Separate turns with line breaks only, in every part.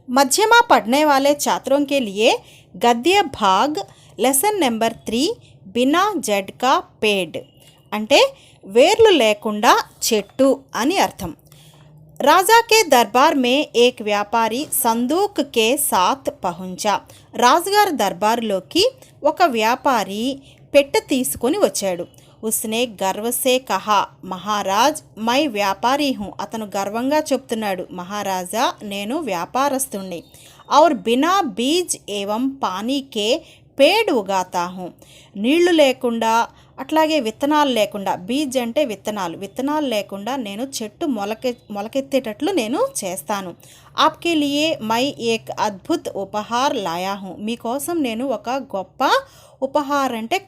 मध्यमा पढ़ने वाले छात्रों के लिए गद्य भाग లెసన్ నెంబర్ 3 బినా జడ్ కా పేడ్ అంటే వేర్లు లేకుండా చెట్టు అని అర్థం. राजा के दरबार में एक व्यापारी संदूक के साथ पहुंचा. రాజుగారి దర్బారులోకి ఒక వ్యాపారి పెట్టె తీసుకొని వచ్చాడు. उसने गर्व से कहा महाराज मैं व्यापारी हूँ. అతను గర్వంగా చెప్తున్నాడు, మహారాజా నేను వ్యాపారస్తుణ్ణి. और बिना बीज एवं पानी के పేడ్ ఉగాతా హూ. నీళ్లు లేకుండా అట్లాగే విత్తనాలు లేకుండా, బీజ్ అంటే విత్తనాలు లేకుండా నేను చెట్టు మొలకెత్తేటట్లు నేను చేస్తాను. ఆప్కే లియే మై ఏక్ అద్భుత్ ఉపహార్ లాయా హూ. మీకోసం నేను ఒక గొప్ప ఉపహార్ అంటే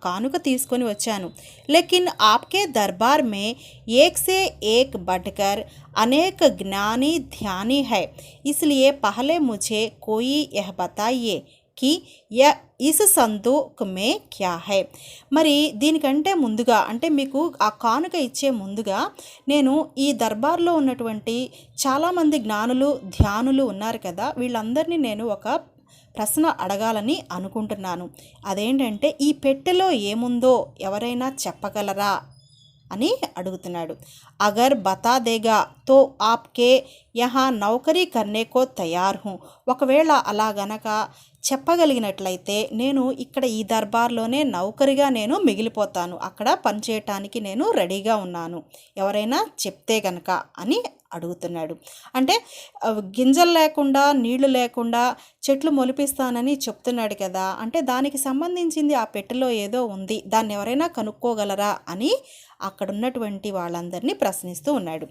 కానుక తీసుకొని వచ్చాను. లేకిన్ ఆప్కే దర్బార్ మే ఏక్ సే ఏక్ బడ్కర్ అనేక జ్ఞాని ధ్యాని హై. ఇస్లియే పహలే ముझे कोई यह बताइए కి ఇస్ సందూక్ మే క్యా హై. మరి దీనికంటే ముందుగా అంటే మీకు ఆ కానుక ఇచ్చే ముందుగా నేను ఈ దర్బార్లో ఉన్నటువంటి చాలామంది జ్ఞానులు ధ్యానులు ఉన్నారు కదా, వీళ్ళందరినీ నేను ఒక ప్రశ్న అడగాలని అనుకుంటున్నాను. అదేంటంటే ఈ పెట్టెలో ఏముందో ఎవరైనా చెప్పగలరా అని అడుగుతున్నాడు. అగర్ బతా దేగా తో ఆప్కే యహా నౌకరీ కర్నే కో తయార్ హూ. ఒకవేళ అలా గనక చెప్పగలిగినట్లయితే నేను ఇక్కడ ఈ దర్బార్లోనే నౌకరిగా నేను మిగిలిపోతాను, అక్కడ పనిచేయటానికి నేను రెడీగా ఉన్నాను, ఎవరైనా చెప్తే గనక అని అడుగుతున్నాడు. అంటే గింజలు లేకుండా నీళ్లు లేకుండా చెట్లు మొలిపిస్తానని చెప్తున్నాడు కదా, అంటే దానికి సంబంధించింది ఆ పెట్టెలో ఏదో ఉంది, దాన్ని ఎవరైనా కనుక్కోగలరా అని అక్కడున్నటువంటి వాళ్ళందరినీ ప్రశ్నిస్తూ ఉన్నాడు.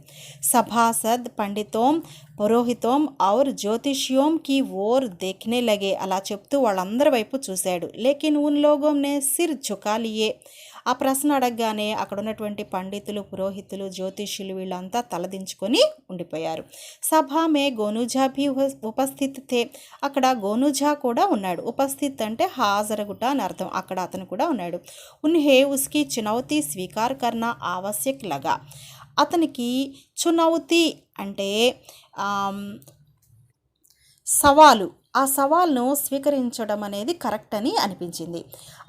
సభాసద్ పండితోం పురోహితోం ఔర్ జ్యోతిష్యోం కి ఓర్ దేఖ్నే లగే. అలా చెప్తూ వాళ్ళందరి వైపు చూశాడు. లేకిన్ ఉన్ లోగోం నే సిర్ ఝుకా లియే. ఆ ప్రశ్న అడగగానే అక్కడ ఉన్నటువంటి పండితులు పురోహితులు జ్యోతిష్యులు వీళ్ళంతా తలదించుకొని ఉండిపోయారు. సభా మే గోనుజా భీ ఉపస్థిత్ థే. అక్కడ గోనుజా కూడా ఉన్నాడు. ఉపస్థిత్ అంటే హాజరగుట అని అర్థం, అక్కడ అతను కూడా ఉన్నాడు. ఉన్హే ఉస్కి చునౌతీ స్వీకార్ కర్నా ఆవశ్యక్ లగా. అతనికి చునౌతీ అంటే సవాలు, ఆ సవాల్ను స్వీకరించడం అనేది కరెక్ట్ అని అనిపించింది.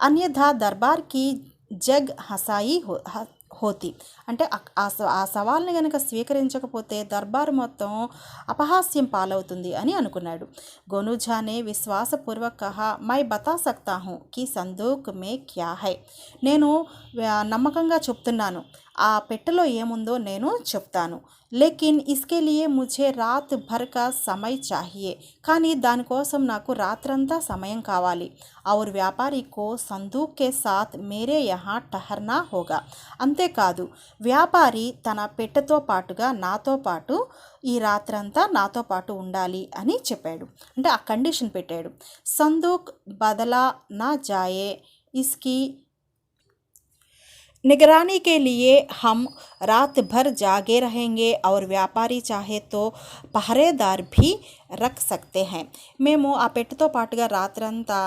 అన్యథా దర్బార్కి జగ్ హసాయి హోతి. అంటే ఆ సవాల్ని కనుక స్వీకరించకపోతే దర్బారు మొత్తం అపహాస్యం పాలవుతుంది అని అనుకున్నాడు. గోనుజానే విశ్వాసపూర్వక కహా మై బతా సక్తా హూ కి సందూక్ మే క్యా హై. నేను నమ్మకంగా చెప్తున్నాను, ఆ పెట్టెలో ఏముందో నేను చెప్తాను. లేకిన్ ఇస్కే లియే ముझे రాత్ భర్ కా సమయ్ చాహియే. కానీ దానికోసం నాకు రాత్రంతా సమయం కావాలి. ఔర్ వ్యాపారి కో సందూక్ కే సాత్ మేరే యహా టహర్నా హోగా. అంతేకాదు వ్యాపారి తన పెట్టెతో పాటుగా నాతో పాటు ఈ రాత్రంతా నాతో పాటు ఉండాలి అని చెప్పాడు. అంటే ఆ కండిషన్ పెట్టాడు. సందూక్ బదలా నా జాయే ఇస్కి निगरानी के लिए हम रात भर जागे रहेंगे और व्यापारी चाहे तो पहरेदार भी రక్ సక్తే హై. మేము ఆ పెట్టెతో పాటుగా రాత్రంతా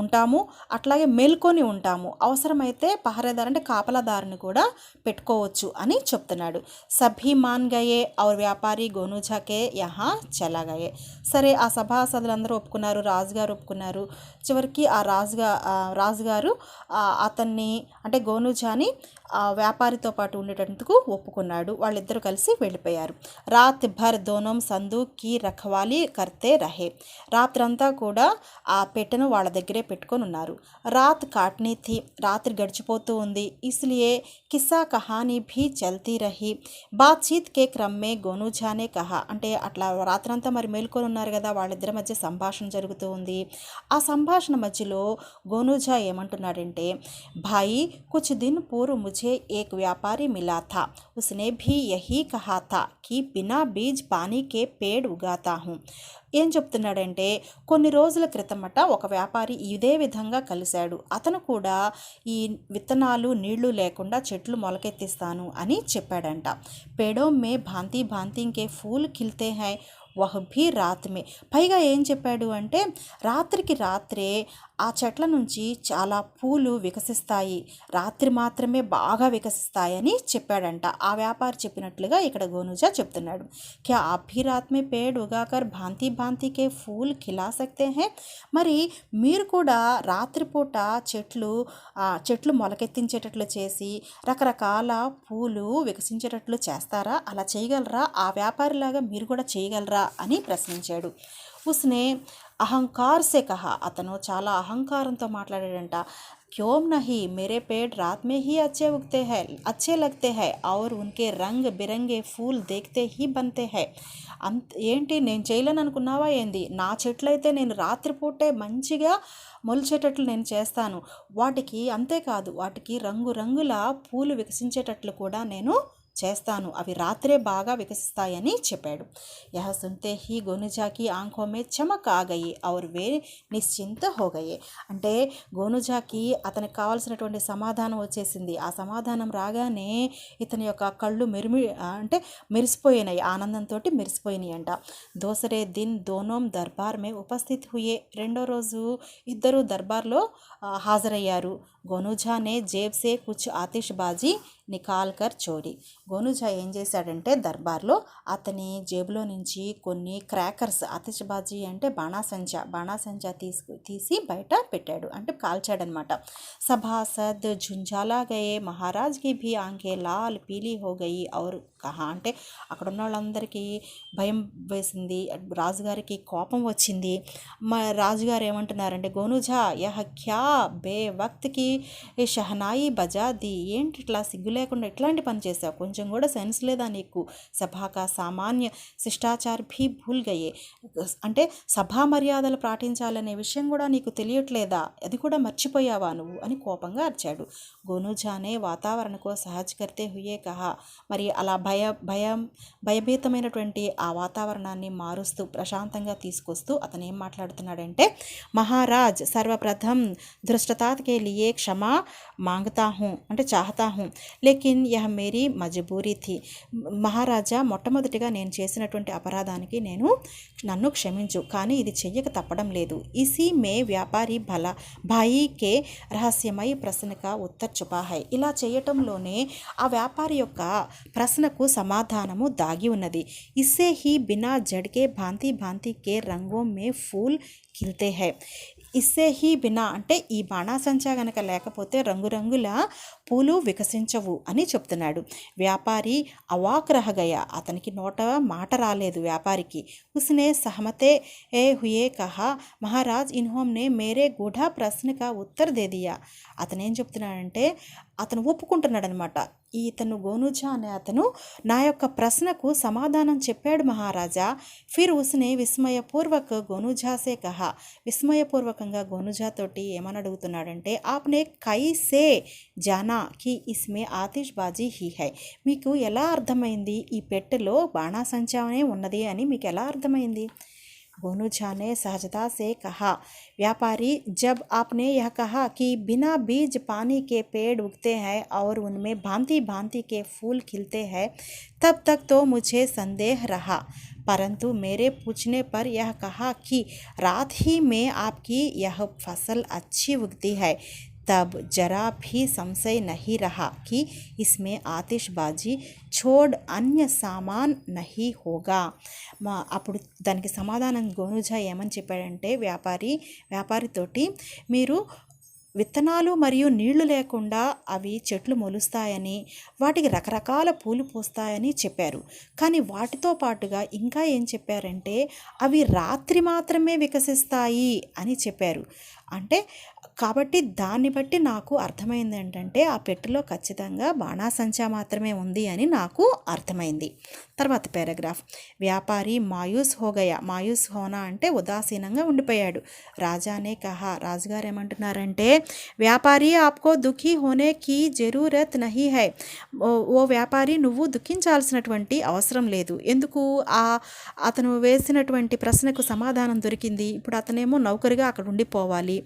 ఉంటాము, అట్లాగే మేల్కొని ఉంటాము, అవసరమైతే పహరేదార్ అంటే కాపలాదారుని కూడా పెట్టుకోవచ్చు అని చెప్తున్నాడు. సభీ మాన్ గయే ఔర్ వ్యాపారి గోనుజాకే యహా చలా గయే. సరే ఆ సభాసదులందరూ ఒప్పుకున్నారు, రాజుగారు ఒప్పుకున్నారు. చివరికి ఆ రాజుగారు అతన్ని అంటే గోనుజాని వ్యాపారితో పాటు ఉండేటందుకు ఒప్పుకున్నాడు. వాళ్ళిద్దరూ కలిసి వెళ్ళిపోయారు. రాత్ భర్ దోనోం సందూక్ కి రఖవాలి కర్తే రహే. రాత్రంతా కూడా ఆ పెట్టెను వాళ్ళ దగ్గరే పెట్టుకొని ఉన్నారు. రాత్ కాట్నీ థీ. రాత్రి గడిచిపోతూ ఉంది. ఇస్లియే కిస్సా కహానీ భీ చల్తీ రహీ. బాత్చీత్ కే క్రమ్ మే గోనుజానే కహా. అంటే అట్లా రాత్రంతా మరి మేల్కొని ఉన్నారు కదా, వాళ్ళిద్దరి మధ్య సంభాషణ జరుగుతూ ఉంది. ఆ సంభాషణ మధ్యలో గోనుజా ఏమంటున్నాడంటే, భాయి కుచ్ దిన్ పూర్వ్ ముझे एक व्यापारी मिला था, उसने भी यही कहा था कि बिना बीज पानी के पेड़ उगाता हूँ. ఏం చెప్తున్నాడంటే, కొన్ని రోజుల క్రితమట ఒక వ్యాపారి ఇదే విధంగా కలిశాడు, అతను కూడా ఈ విత్తనాలు నీళ్లు లేకుండా చెట్లు మొలకెత్తిస్తాను అని చెప్పాడంట. పేడో మే భాంతి భాంతింకే ఫూల్ ఖిల్తే హై వహ్ భీ రాత్ మే. పైగా ఏం చెప్పాడు అంటే, రాత్రికి రాత్రే ఆ చెట్ల నుంచి చాలా పూలు వికసిస్తాయి, రాత్రి మాత్రమే బాగా వికసిస్తాయని చెప్పాడంట. ఆ వ్యాపారి చెప్పినట్లుగా ఇక్కడ గోనుజా చెప్తున్నాడు. క్యా ఆప్ భీ రాత్ మే పేడ్ ఉగాకర్ భాంతి భాంతి కే ఫూల్ ఖిలా సక్తే హై? మరి మీరు కూడా రాత్రిపూట చెట్లు మొలకెత్తించేటట్లు చేసి రకరకాల పూలు వికసించేటట్లు చేస్తారా? అలా చేయగలరా? ఆ వ్యాపారిలాగా మీరు కూడా చేయగలరా అని ప్రశ్నించాడు. ఉస్నే అహంకార్ సే కహా, అతను చాలా అహంకారంతో మాట్లాడాడంట. क्यों नहीं, मेरे पेड़ रात में ही अच्छे लगते हैं और उनके रंग बिरंगे फूल देखते ही बनते हैं. ఏంటి నేను చేయలేను అనుకున్నావా ఏంది? నా చెట్లయితే నేను రాత్రిపూటే మంచిగా మొలిచేటట్లు నేను చేస్తాను. వాటికి అంతేకాదు, వాటికి రంగురంగుల పూలు వికసించేటట్లు కూడా నేను చేస్తాను. అవి రాత్రే బాగా వికసిస్తాయని చెప్పాడు. యహ సున్తే హీ గోనుజాకి ఆంఖో మే చమక్ ఆ గయి ఔర్ వే నిశ్చింత హో గయే. అంటే గోనుజాకి అతనికి కావాల్సినటువంటి సమాధానం వచ్చేసింది. ఆ సమాధానం రాగానే ఇతని యొక్క కళ్ళు మెరిసిపోయినాయి, ఆనందంతో మెరిసిపోయినాయి అంట. దోసరే దిన్ దోనోం దర్బార్ మే ఉపస్థిత్ హుయే. రెండో రోజు ఇద్దరు దర్బార్లో హాజరయ్యారు. గోనుజా నే జేబ్ సే కుచ్ ఆతిష్బాజీ నికాల్ కర్ చోరీ. గోనుజా ఏం చేశాడంటే దర్బార్లో అతని జేబులో నుంచి కొన్ని క్రాకర్స్, ఆతిష్బాజీ అంటే బాణాసంచా తీసి బయట పెట్టాడు, అంటే కాల్చాడనమాట. సభాసద్ ఝుంఝాలా గయే, మహారాజ్కి భీ ఆంఖే లాల్ పీలీ హో గయి ఔర్ కహా. అంటే అక్కడ ఉన్న వాళ్ళందరికీ భయం వేసింది, రాజుగారికి కోపం వచ్చింది. రాజుగారు ఏమంటున్నారంటే, గోనుజా యహ క్యా బే వక్త్కి షహనాయి బజా ది. ఏంటి ఇట్లా సిగ్గు లేకుండా ఇట్లాంటి పని చేసావు? కొంచెం కూడా సెన్స్ లేదా నీకు? సభాకా సామాన్య శిష్టాచార్ భీ భూల్ గయే. అంటే సభా మర్యాదలు పాటించాలనే విషయం కూడా నీకు తెలియట్లేదా? అది కూడా మర్చిపోయావా నువ్వు అని కోపంగా అరిచాడు. గోనుజానే వాతావరణకు సహజ్ కర్తే హుయే కహా. మరి అలా భయభీతమైనటువంటి ఆ వాతావరణాన్ని మారుస్తూ ప్రశాంతంగా తీసుకొస్తూ అతను ఏం మాట్లాడుతున్నాడంటే, మహారాజ్ సర్వప్రథం ధృష్టతాకే లియే క్షమా మాంగతా హూ, అంటే చాహతా హూ, లేకిన్ యహ మేరీ మజబూరీ థీ. మహారాజా, మొట్టమొదటిగా నేను చేసినటువంటి అపరాధానికి నన్ను క్షమించు, కానీ ఇది చెయ్యక తప్పడం లేదు. ఇసీ మే వ్యాపారి భాయి కే రహస్యమై ప్రశ్నక ఉత్తర్ చుపా హై. ఇలా చేయటంలోనే ఆ వ్యాపారి యొక్క ప్రశ్నకు సమాధానము దాగి ఉన్నది. ఇస్సే హీ బినా జడ్కే భాంతి భాంతి కే రంగో మే ఫూల్ ఖిల్తే హై. ఇస్సే హీ బినా అంటే ఈ బాణాసంచా గనక లేకపోతే రంగురంగుల పూలు వికసించవు అని చెప్తున్నాడు. వ్యాపారి అవాక్ రహగయా, అతనికి నోట మాట రాలేదు వ్యాపారికి. ఉస్నే సహమతే హుయే కహా, మహారాజ్ ఇన్హోంనే మేరే గూఢా ప్రశ్నక ఉత్తర్ దే దియా. అతను ఏం చెప్తున్నాడంటే, అతను ఒప్పుకుంటున్నాడు అనమాట. ఇతను గోనుజా అనే అతను నా యొక్క ప్రశ్నకు సమాధానం చెప్పాడు మహారాజా. ఫిర్ ఉస్నే విస్మయపూర్వక్ గోనుజాసే కహా. విస్మయపూర్వకంగా గోనుజాతోటి ఏమని అడుగుతున్నాడంటే, ఆప్నే కైసే జానా కి ఇస్మే ఆతిష్బాజీ హీ హై. మీకు ఎలా అర్థమైంది ఈ పెట్టెలో బాణాసంచానే ఉన్నది అని మీకు ఎలా అర్థమైంది? गोनूझा ने सहजता से कहा, व्यापारी, जब आपने यह कहा कि बिना बीज पानी के पेड़ उगते हैं और उनमें भांति भांति के फूल खिलते हैं, तब तक तो मुझे संदेह रहा, परंतु मेरे पूछने पर यह कहा कि रात ही में आपकी यह फसल अच्छी उगती है, तब जरा भी संशय नहीं रहा कि इसमें आतिशबाजी छोड़ अन्य सामान नहीं होगा. అప్పుడు దానికి సమాధానం గోనుజా ఏమని చెప్పాడంటే, వ్యాపారితోటి, మీరు విత్తనాలు మరియు నీళ్లు లేకుండా అవి చెట్లు మొలుస్తాయని, వాటికి రకరకాల పూలు పూస్తాయని చెప్పారు. కానీ వాటితో పాటుగా ఇంకా ఏం చెప్పారంటే, అవి రాత్రి మాత్రమే వికసిస్తాయి అని చెప్పారు. అంటే కాబట్టి దాన్ని బట్టి నాకు అర్థమైంది ఏంటంటే, ఆ పెట్టెలో ఖచ్చితంగా బాణాసంచా మాత్రమే ఉంది అని నాకు అర్థమైంది. తర్వాత పారాగ్రాఫ్. వ్యాపారి మాయూస్ హోగయా. మాయూస్ హోనా అంటే ఉదాసీనంగా ఉండిపోయాడు. రాజానే కహా. రాజుగారు ఏమంటున్నారంటే, వ్యాపారి ఆప్కో దుఃఖీ హోనే కీ జరూరత్ నహీ హై. ఓ వ్యాపారి, నువ్వు దుఃఖించాల్సినటువంటి అవసరం లేదు. ఎందుకు? అతను వేసినటువంటి ప్రశ్నకు సమాధానం దొరికింది. ఇప్పుడు అతనేమో నౌకరుగా అక్కడ ఉండిపోవాలి.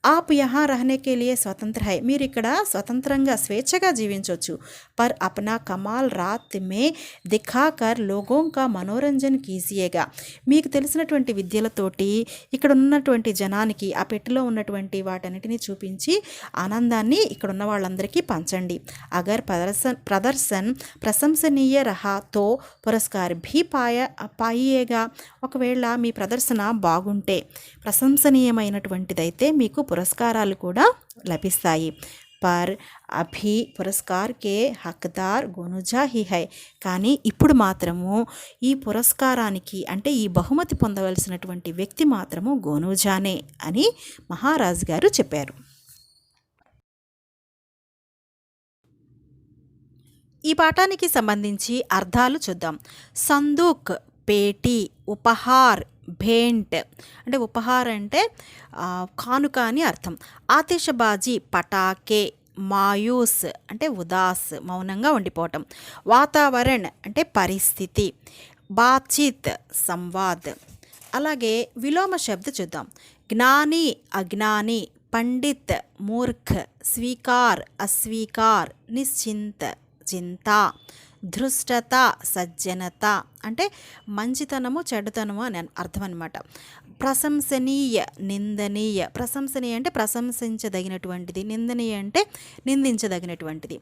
आप यहाँ रहने के लिए स्वतंत्र है, మీరు ఇక్కడ స్వతంత్రంగా స్వేచ్ఛగా జీవించవచ్చు. पर अपना कमाल रात में दिखाकर लोगों का मनोरंजन कीजिएगा. మీకు తెలిసినటువంటి విద్యలతోటి ఇక్కడ ఉన్నటువంటి జనానికి ఆ పెట్టెలో ఉన్నటువంటి వాటన్నిటిని చూపించి ఆనందాన్ని ఇక్కడ ఉన్న వాళ్ళందరికీ పంచండి. अगर प्रदर्शन प्रशंसनीय रहा तो पुरस्कार भी पाइएगा. ఒకవేళ మీ ప్రదర్శన బాగుంటే ప్రశంసనీయమైనటువంటిదైతే మీకు పురస్కారాలు కూడా లభిస్తాయి. పర్ అభి పురస్కార్ కే హక్దార్ గోనుజా హీ హై. కానీ ఇప్పుడు మాత్రము ఈ పురస్కారానికి అంటే ఈ బహుమతి పొందవలసినటువంటి వ్యక్తి మాత్రము గోనుజానే అని మహారాజు గారు చెప్పారు. ఈ పాఠానికి సంబంధించి అర్థాలు చూద్దాం. సందూక్ పేటీ, ఉపహార్ భేంట్ అంటే ఉపహార్ అంటే కానుక అని అర్థం. ఆతిషబాజీ పటాకే, మాయూస్ అంటే ఉదాస్ మౌనంగా ఉండిపోవటం. వాతావరణ్ అంటే పరిస్థితి. బాతచీత్ సంవాద్. అలాగే విలోమ శబ్ద చూద్దాం. జ్ఞాని అజ్ఞాని, పండిత్ మూర్ఖ్, స్వీకార్ అస్వీకార్, నిశ్చింత్ చింత, ధృష్టత సజ్జనత అంటే మంచితనము చెడుతనము అని అర్థం అనమాట. ప్రశంసనీయ నిందనీయ, ప్రశంసనీయ అంటే ప్రశంసించదగినటువంటిది, నిందనీయ అంటే నిందించదగినటువంటిది.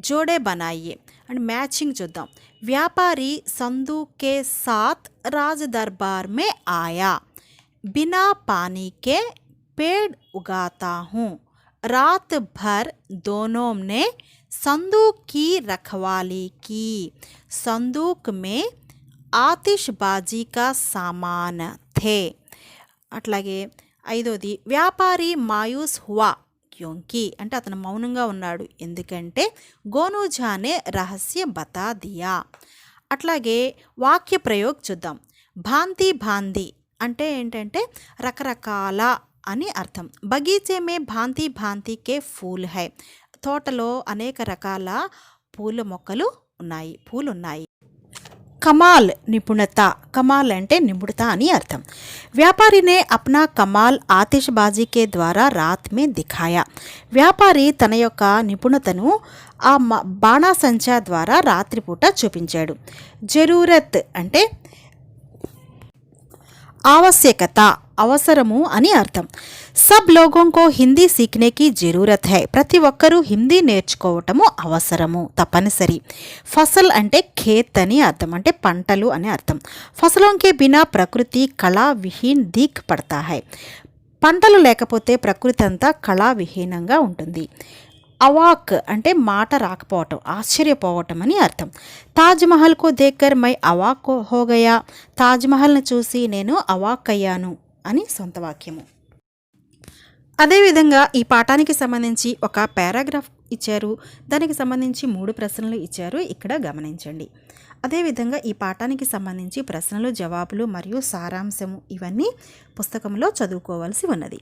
జోడే బనాయి అండ్ మ్యాచింగ్ చూద్దాం. వ్యాపారి సందూక్ కే సాత్ రాజ్ దర్బార్ మే ఆయా, బినా పానీ కే पेड़ उगाता हूँ, रात भर दोनों ने संदूक की रखवाली की, संदूक में आतिशबाजी का सामान थे. అట్లాగే ఐదోది వ్యాపారి మాయూస్ హువా క్యోంకి అంటే అతను మౌనంగా ఉన్నాడు ఎందుకంటే గోనుజానే రహస్య బతా దియా. అట్లాగే వాక్య ప్రయోగ్ చూద్దాం. భాంతి భాంతి అంటే ఏంటంటే రకరకాల అని అర్థం. బగీచే మే భాంతి భాంతి కే ఫూల్ హై, తోటలో అనేక రకాల పూల మొక్కలు ఉన్నాయి, పూలున్నాయి. కమాల్ నిపుణత, కమాల్ అంటే నిపుణత అని అర్థం. వ్యాపారి నే అప్నా కమాల్ ఆతిషబాజీ కే ద్వారా రాత్ మే దిఖాయా, వ్యాపారి తన యొక్క నిపుణతను ఆ బాణాసంచా ద్వారా రాత్రిపూట చూపించాడు. జరూరత్ అంటే ఆవశ్యకత, అవసరము అని అర్థం. సబ్ లోగోంకో హిందీ సీఖనేకి జరూరత్ హై, ప్రతి ఒక్కరూ హిందీ నేర్చుకోవటము అవసరము, తప్పనిసరి. ఫసల్ అంటే ఖేత్ అని అర్థం, అంటే పంటలు అని అర్థం. ఫసలోంకే బినా ప్రకృతి కళా విహీన్ దీక్ పడతా హై, పంటలు లేకపోతే ప్రకృతి అంతా కళా విహీనంగా ఉంటుంది. అవాక్ అంటే మాట రాకపోవటం, ఆశ్చర్యపోవటం అని అర్థం. తాజ్మహల్ కో దేక్కర్ మై అవాక్ హో గయా, తాజ్మహల్ని చూసి నేను అవాక్ అయ్యాను అని సొంత వాక్యము. అదేవిధంగా ఈ పాఠానికి సంబంధించి ఒక పారాగ్రాఫ్ ఇచ్చారు, దానికి సంబంధించి 3 ప్రశ్నలు ఇచ్చారు, ఇక్కడ గమనించండి. అదేవిధంగా ఈ పాఠానికి సంబంధించి ప్రశ్నలు, జవాబులు మరియు సారాంశము ఇవన్నీ పుస్తకంలో చదువుకోవాల్సి ఉన్నది.